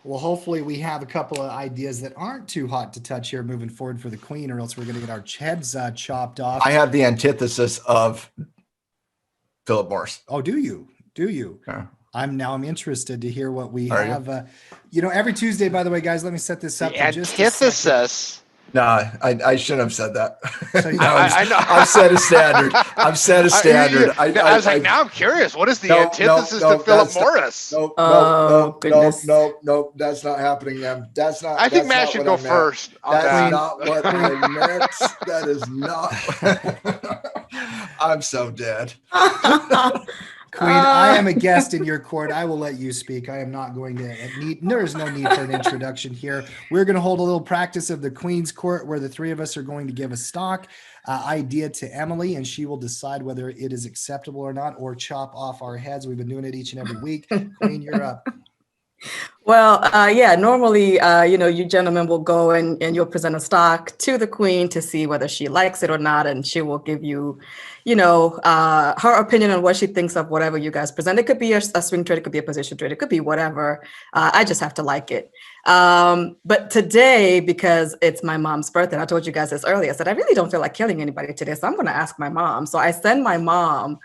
Well, hopefully we have a couple of ideas that aren't too hot to touch here moving forward for the Queen, or else we're going to get our heads chopped off. I have the antithesis of Philip Morris. Oh, do you? Do you? Yeah. I'm interested to hear what we Are have. Every Tuesday, by the way, guys, let me set this up. The For just a second. antithesis. No, I shouldn't have said that. So you- I know. I've set a standard. I've set a standard. I was like, now I'm curious. What is the antithesis to Philip Morris? No, goodness. no, that's not happening, man. That's not. I think Matt that's should not go what I meant. first. On That's that. not what I meant. That is not. I'm so dead. Queen, I am a guest in your court. I will let you speak. I am not going to there is no need for an introduction here. We're going to hold a little practice of the Queen's court where the three of us are going to give a stock idea to Emily, and she will decide whether it is acceptable or not, or chop off our heads. We've been doing it each and every week. Queen, you're up. Well, normally, you gentlemen will go and you'll present a stock to the Queen to see whether she likes it or not. And she will give you, her opinion on what she thinks of whatever you guys present. It could be a swing trade, it could be a position trade, it could be whatever. I just have to like it. But today, because it's my mom's birthday, and I told you guys this earlier, I said, I really don't feel like killing anybody today. So I'm going to ask my mom. So I send my mom,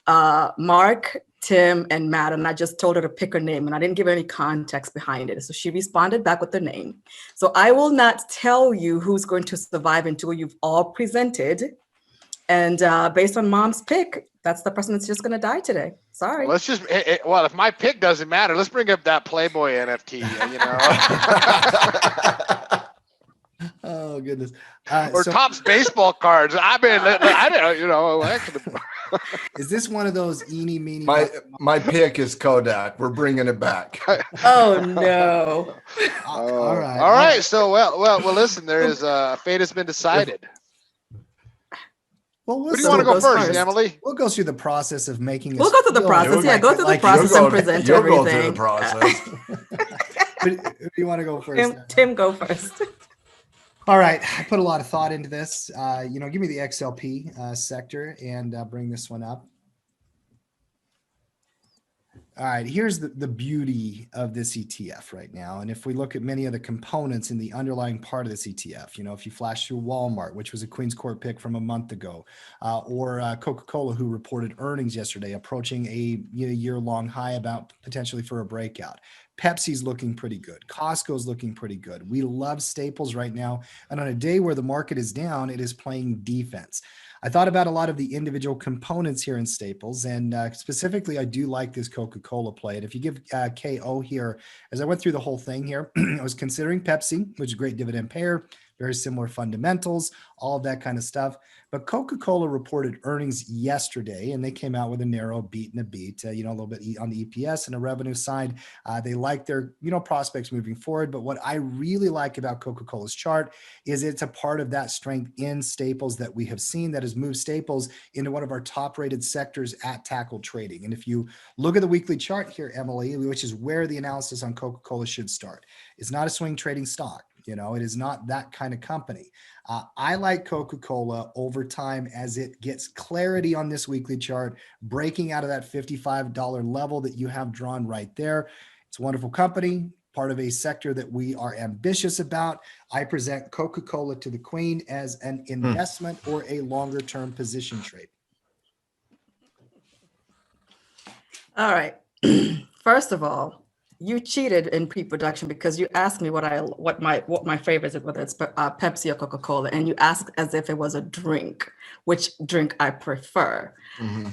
Mark, Tim, and Matt, and I just told her to pick her name, and I didn't give her any context behind it. So she responded back with their name. So I will not tell you who's going to survive until you've all presented. And based on mom's pick, that's the person that's just going to die today. Sorry. Let's just, if my pick doesn't matter, let's bring up that Playboy NFT, Oh, goodness. or Topps baseball cards. I don't. Is this one of those eeny, meeny? My pick is Kodak. We're bringing it back. Oh, no. All right. All right. So, well, listen, there is fate has been decided. Well, Who do you want to go first, Emily? We'll go through the process of making. We'll go through the process. Yeah, go through the process and present everything. You'll go through the process. Who do you want to go first? Tim, go first. All right. I put a lot of thought into this. Give me the XLP sector and bring this one up. All right. Here's the beauty of this ETF right now. And if we look at many of the components in the underlying part of this ETF, if you flash through Walmart, which was a Queen's Court pick from a month ago, or Coca-Cola, who reported earnings yesterday, approaching a year-long high about potentially for a breakout. Pepsi's looking pretty good. Costco's looking pretty good. We love staples right now. And on a day where the market is down, it is playing defense. I thought about a lot of the individual components here in staples, and specifically, I do like this Coca-Cola play. And if you give KO here, as I went through the whole thing here, I was considering Pepsi, which is a great dividend payer, very similar fundamentals, all of that kind of stuff. But Coca-Cola reported earnings yesterday, and they came out with a narrow beat and a beat, a little bit on the EPS and the revenue side. They like their, prospects moving forward. But what I really like about Coca-Cola's chart is it's a part of that strength in staples that we have seen that has moved staples into one of our top rated sectors at tackle trading. And if you look at the weekly chart here, Emily, which is where the analysis on Coca-Cola should start, it's not a swing trading stock. It is not that kind of company. I like Coca-Cola over time as it gets clarity on this weekly chart, breaking out of that $55 level that you have drawn right there. It's a wonderful company, part of a sector that we are ambitious about. I present Coca-Cola to the Queen as an investment or a longer-term position trade. All right. First of all, you cheated in pre-production because you asked me what my favorite is, whether it's Pepsi or Coca-Cola, and you asked as if it was a drink, which drink I prefer. Mm-hmm.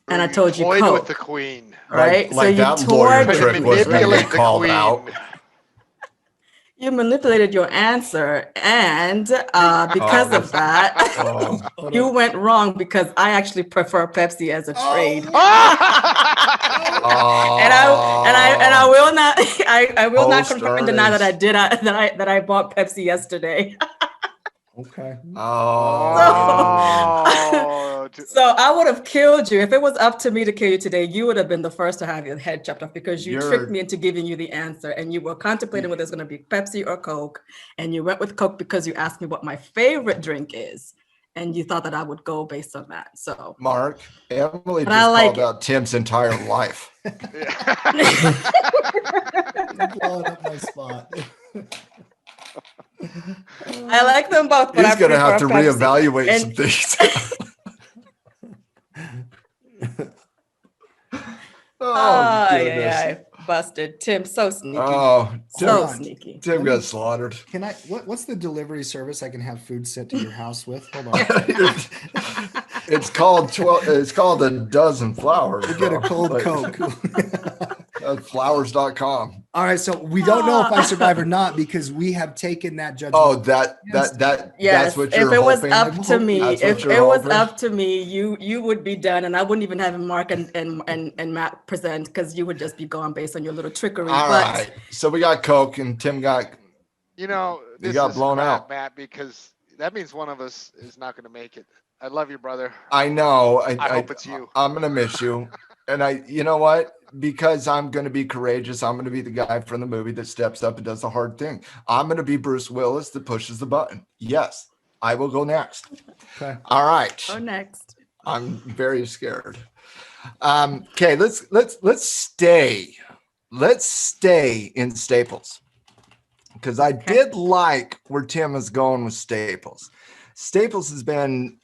And I told you Coke with the Queen, right? Like so that you lawyer toured trick was really called out. You manipulated your answer, and because of that, you went wrong because I actually prefer Pepsi as a trade. And I will not I will not confirm and deny that I bought Pepsi yesterday. Okay. So I would have killed you. If it was up to me to kill you today, you would have been the first to have your head chopped off because you tricked me into giving you the answer, and you were contemplating whether it's going to be Pepsi or Coke, and you went with Coke because you asked me what my favorite drink is. and you thought that I would go based on that. So Mark, Emily But just I like called out Tim's entire life. Blowing up my spot. I like them both, but He's I going to have to prefer Pepsi. reevaluate And- some things. Oh, goodness. yeah, busted. Tim, so sneaky. Oh, so Hold on. sneaky. Tim Let got me- slaughtered. Can I? What's the delivery service I can have food sent to your house with? Hold on. It's called 12. It's called a dozen flowers. You get a bro. cold Like, Coke. flowers.com. All right, so we don't know if I survive or not because we have taken that judgment. Oh, that Yes, that's what you're if it was hoping. up to me, That's what if you're it was hoping? up to me, you would be done, and I wouldn't even have Mark and Matt present because you would just be gone based on your little trickery. All but right. So we got Coke and Tim got. You know, You this got is blown crap, out. Matt, because that means one of us is not going to make it. I love you, brother. I know. I hope it's you. I'm gonna miss you. And you know what? Because I'm gonna be courageous. I'm gonna be the guy from the movie that steps up and does the hard thing. I'm gonna be Bruce Willis that pushes the button. Yes, I will go next. Okay. All right. go next. I'm very scared. Okay, let's stay in Staples because I did like where Tim is going with Staples. Staples has been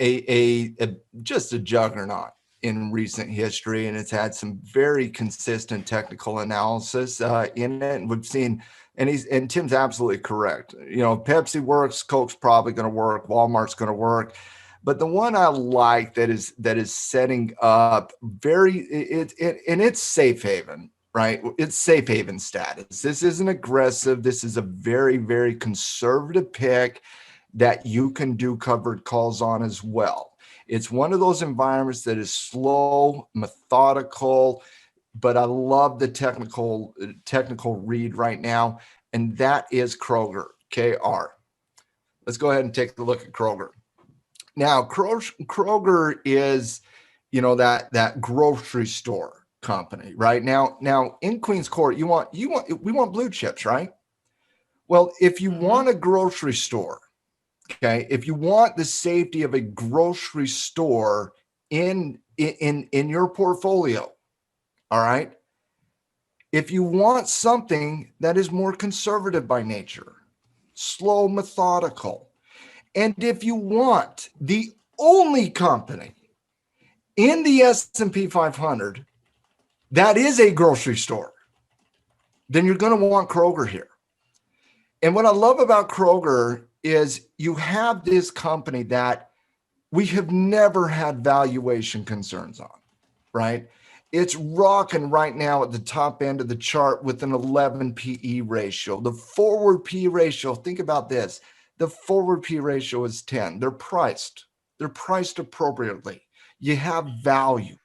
just a juggernaut in recent history, and it's had some very consistent technical analysis in it. And we've seen, and Tim's absolutely correct. You know, Pepsi works, Coke's probably going to work, Walmart's going to work. But the one I like that is setting up it's safe haven, right? It's safe haven status. This isn't aggressive. This is a very, very conservative pick that you can do covered calls on as well. It's one of those environments that is slow, methodical, but I love the technical read right now, and that is Kroger, KR. Let's go ahead and take a look at Kroger. Now, Kroger is, you know, that grocery store company, right? Now in Queens Court, we want blue chips, right? Well, if you want a grocery store, okay, if you want the safety of a grocery store in your portfolio, all right, if you want something that is more conservative by nature, slow, methodical, and if you want the only company in the S&P 500 that is a grocery store, then you're going to want Kroger here. And what I love about Kroger is you have this company that we have never had valuation concerns on, right? It's rocking right now at the top end of the chart with an 11 PE ratio. The forward P ratio, think about this. The forward P ratio is 10. They're priced appropriately. You have value.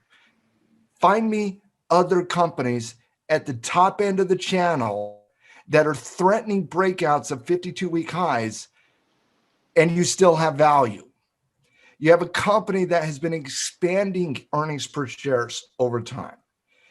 Find me other companies at the top end of the channel that are threatening breakouts of 52-week highs, and you still have value. You have a company that has been expanding earnings per share over time.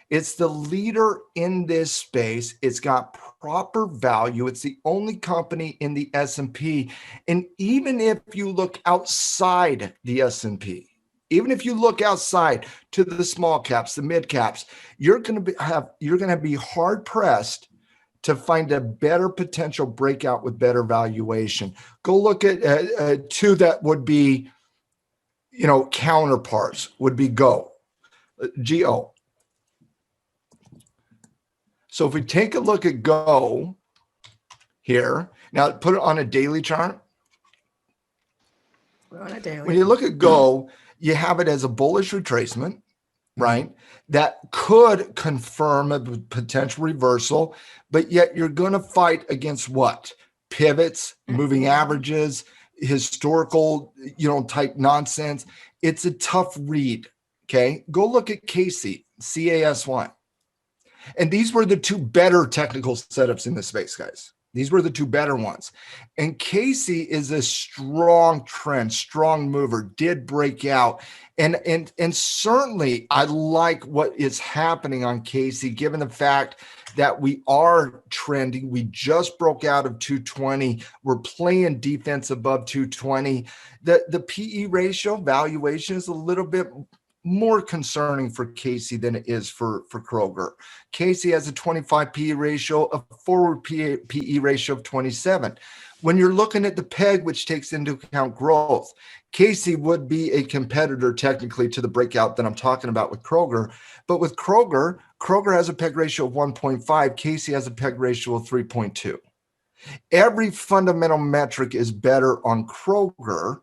It's the leader in this space. It's got proper value. It's the only company in the S&P. And even if you look outside the S&P, even if you look outside to the small caps, the mid caps, you're going to be hard pressed to find a better potential breakout with better valuation. Go look at two that would be, you know, counterparts would be GO. So if we take a look at GO here, now put it on a daily chart. We're on a daily. When you look at GO, you have it as a bullish retracement, right? That could confirm a potential reversal, but yet you're going to fight against what? Pivots, moving averages, historical, type nonsense. It's a tough read. Okay. Go look at Casey, CASY. And these were the two better technical setups in the space, guys. These were the two better ones. And Casey is a strong trend, strong mover, did break out. And certainly I like what is happening on Casey, given the fact that we are trending. We just broke out of 220. We're playing defense above 220. The PE ratio valuation is a little bit more concerning for Casey than it is for Kroger. Casey has a 25 PE ratio, a forward PE ratio of 27. When you're looking at the PEG, which takes into account growth, Casey would be a competitor technically to the breakout that I'm talking about with Kroger. But with Kroger has a PEG ratio of 1.5. Casey has a PEG ratio of 3.2. Every fundamental metric is better on Kroger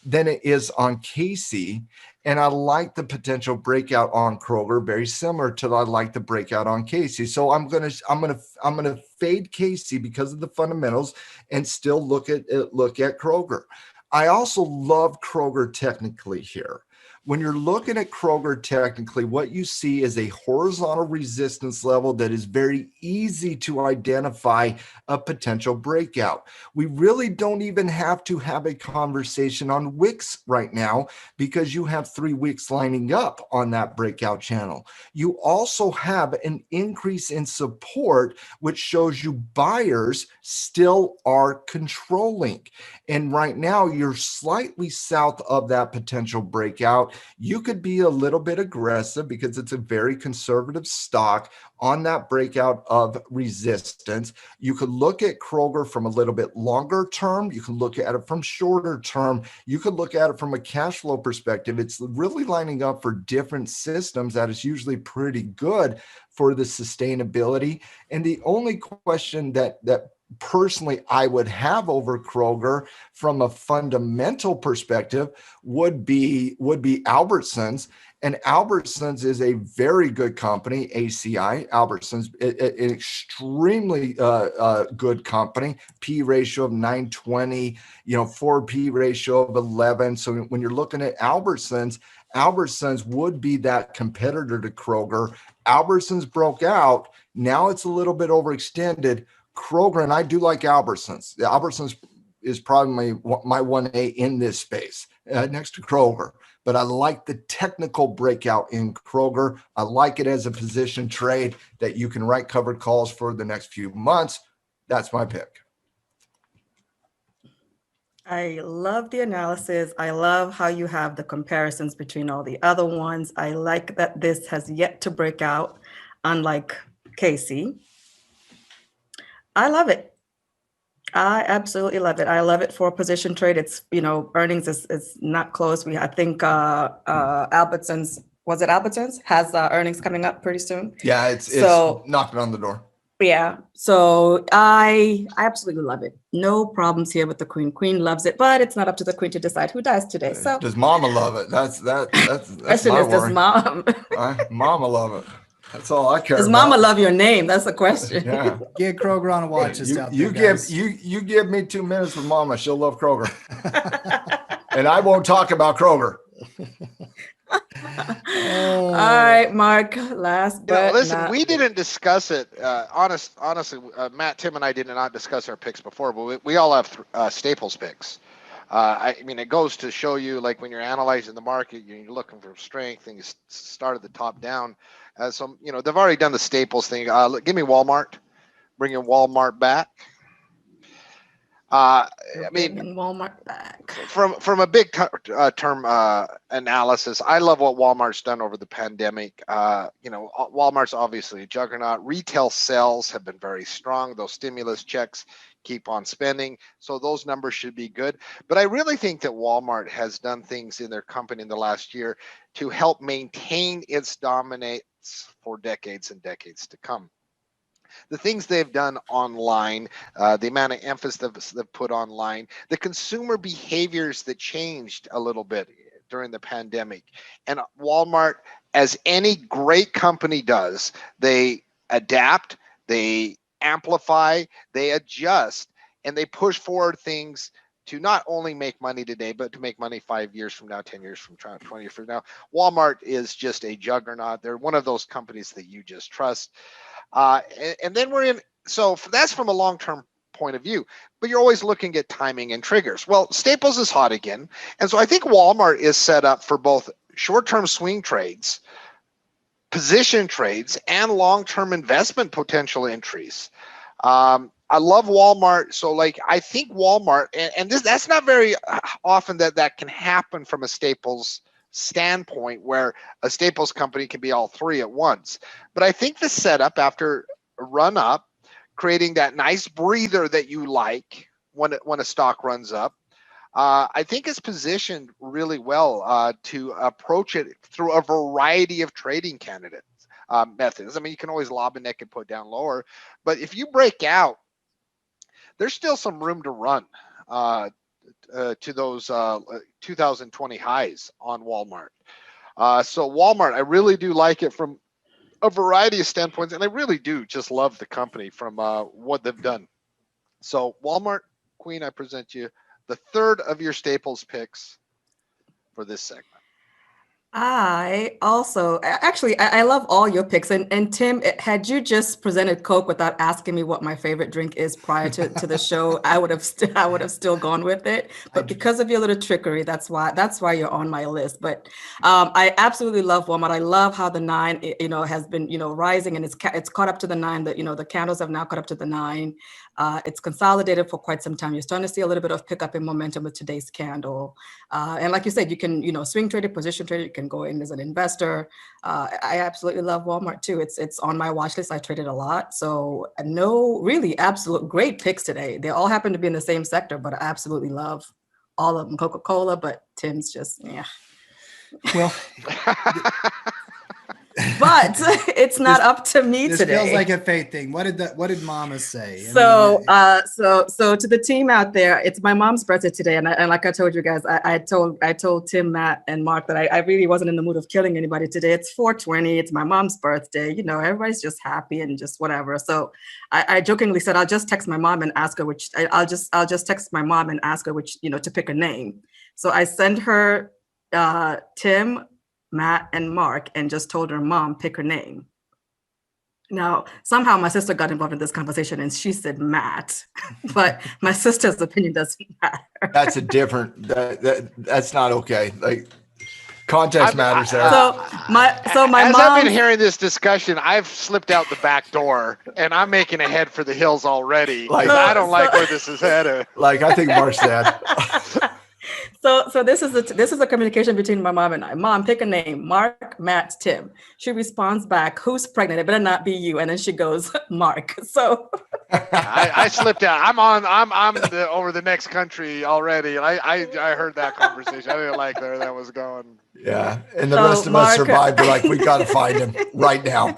than it is on Casey. And I like the potential breakout on Kroger, very similar to I like the breakout on Casey. So I'm gonna fade Casey because of the fundamentals and still look at Kroger. I also love Kroger technically here. When you're looking at Kroger technically, what you see is a horizontal resistance level that is very easy to identify a potential breakout. We really don't even have to have a conversation on wicks right now because you have 3 wicks lining up on that breakout channel. You also have an increase in support, which shows you buyers still are controlling. And right now you're slightly south of that potential breakout. You could be a little bit aggressive because it's a very conservative stock on that breakout of resistance. You could look at Kroger from a little bit longer term. You can look at it from shorter term. You could look at it from a cash flow perspective. It's really lining up for different systems that is usually pretty good for the sustainability. And the only question that personally I would have over Kroger from a fundamental perspective would be Albertsons. And Albertsons is a very good company, ACI. Albertsons, an extremely good company, P ratio of 920, forward P ratio of 11. So when you're looking at Albertsons would be that competitor to Kroger. Albertsons broke out. Now it's a little bit overextended. Kroger, and I do like Albertsons. The Albertsons is probably my 1A in this space next to Kroger. But I like the technical breakout in Kroger. I like it as a position trade that you can write covered calls for the next few months. That's my pick. I love the analysis. I love how you have the comparisons between all the other ones. I like that this has yet to break out, unlike Casey. I love it. I absolutely love it. I love it for a position trade. It's, earnings is not close. I think Albertsons, was it Albertsons? Has earnings coming up pretty soon. Yeah, it's knocking on the door. Yeah. So I absolutely love it. No problems here with the queen. Queen loves it, but it's not up to the queen to decide who dies today. So does mama love it? That's question my is, does worry. mom Mama love it. That's all I care does about. mama love your name? That's the question. Yeah. Get Kroger on a watch list out there, You guys. give me 2 minutes with mama. She'll love Kroger. And I won't talk about Kroger. All right, Mark, last but listen, not we didn't discuss it. Honestly, Matt, Tim, and I did not discuss our picks before, but we all have Staples picks. I mean, it goes to show you, like, when you're analyzing the market, you're looking for strength and you start at the top down. So, they've already done the Staples thing. Give me Walmart. Bringing Walmart back. I mean, Walmart back. From a big term analysis, I love what Walmart's done over the pandemic. Walmart's obviously a juggernaut. Retail sales have been very strong. Those stimulus checks keep on spending, so those numbers should be good. But I really think that Walmart has done things in their company in the last year to help maintain its dominance for decades and decades to come. The things they've done online, the amount of emphasis they've put online, the consumer behaviors that changed a little bit during the pandemic. And Walmart, as any great company does, they adapt, they amplify, they adjust, and they push forward things to not only make money today, but to make money 5 years from now, 10 years from now, 20 years from now. Walmart is just a juggernaut. They're one of those companies that you just trust. And then we're in, so that's from a long-term point of view, but you're always looking at timing and triggers. Well, Staples is hot again. And so I think Walmart is set up for both short-term swing trades, position trades and long-term investment potential entries. I love Walmart. So like, I think Walmart, and that's not very often that can happen from a Staples standpoint, where a Staples company can be all three at once. But I think the setup after a run up, creating that nice breather that you like when a stock runs up, I think is positioned really well to approach it through a variety of trading candidates methods. I mean, you can always lob a neck and put down lower, but if you break out, there's still some room to run to those 2020 highs on Walmart. So Walmart, I really do like it from a variety of standpoints, and I really do just love the company from what they've done. So Walmart, Queen, I present you the third of your Staples picks for this segment. I also actually I love all your picks, and Tim, had you just presented Coke without asking me what my favorite drink is prior to the show, I would have still gone with it. But because of your little trickery, that's why you're on my list. But I absolutely love Walmart. I love how the 9 has been rising, and it's caught up to the 9. That the candles have now caught up to the 9. It's consolidated for quite some time. You're starting to see a little bit of pickup in momentum with today's candle. And like you said, you can, swing trade it, position trade it, you can go in as an investor. I absolutely love Walmart too. It's on my watch list. I traded a lot. So no, really absolute great picks today. They all happen to be in the same sector, but I absolutely love all of them. Coca-Cola, but Tim's just, yeah. Well, but it's not up to me this today. feels like a fate thing. What did Mama say? So to the team out there, it's my mom's birthday today, and like I told you guys, I told Tim, Matt, and Mark that I really wasn't in the mood of killing anybody today. It's 420. It's my mom's birthday. Everybody's just happy and just whatever. So I jokingly said I'll just text my mom and ask her which. I'll just text my mom and ask her which to pick a name. So I sent her Tim, Matt, and Mark, and just told her, Mom, pick her name. Now, somehow my sister got involved in this conversation and she said Matt, but my sister's opinion doesn't matter. That's a different, that's not okay. Like, context matters there. So my As mom, I've been hearing this discussion, I've slipped out the back door and I'm making a head for the hills already. Like- I don't like where this is headed. Like, I think Mark's dad. So this is a communication between my mom and I. Mom, pick a name. Mark, Matt, Tim. She responds back, who's pregnant? It better not be you. And then she goes, Mark. So I slipped out. I'm over the next country already. I heard that conversation. I didn't like where that was going. Yeah. And the So, rest of Mark- us survived. We're like, we got to find him right now.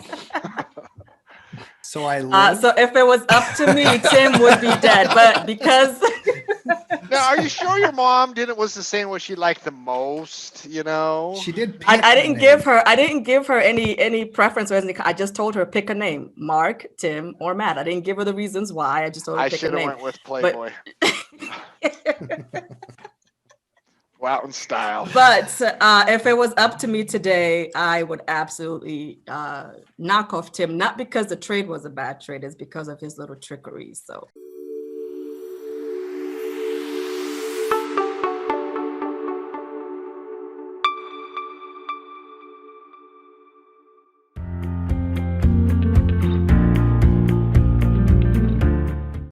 So I live. so if it was up to me, Tim would be dead. But because Now, are you sure your mom was saying what she liked the most? She did. Pick I the didn't name. give her any preference or anything. I just told her pick a name, Mark, Tim, or Matt. I didn't give her the reasons why. I just told her I pick a should have name. went with Playboy. Wow, in style. But if it was up to me today, I would absolutely knock off Tim, not because the trade was a bad trade, it's because of his little trickery. So.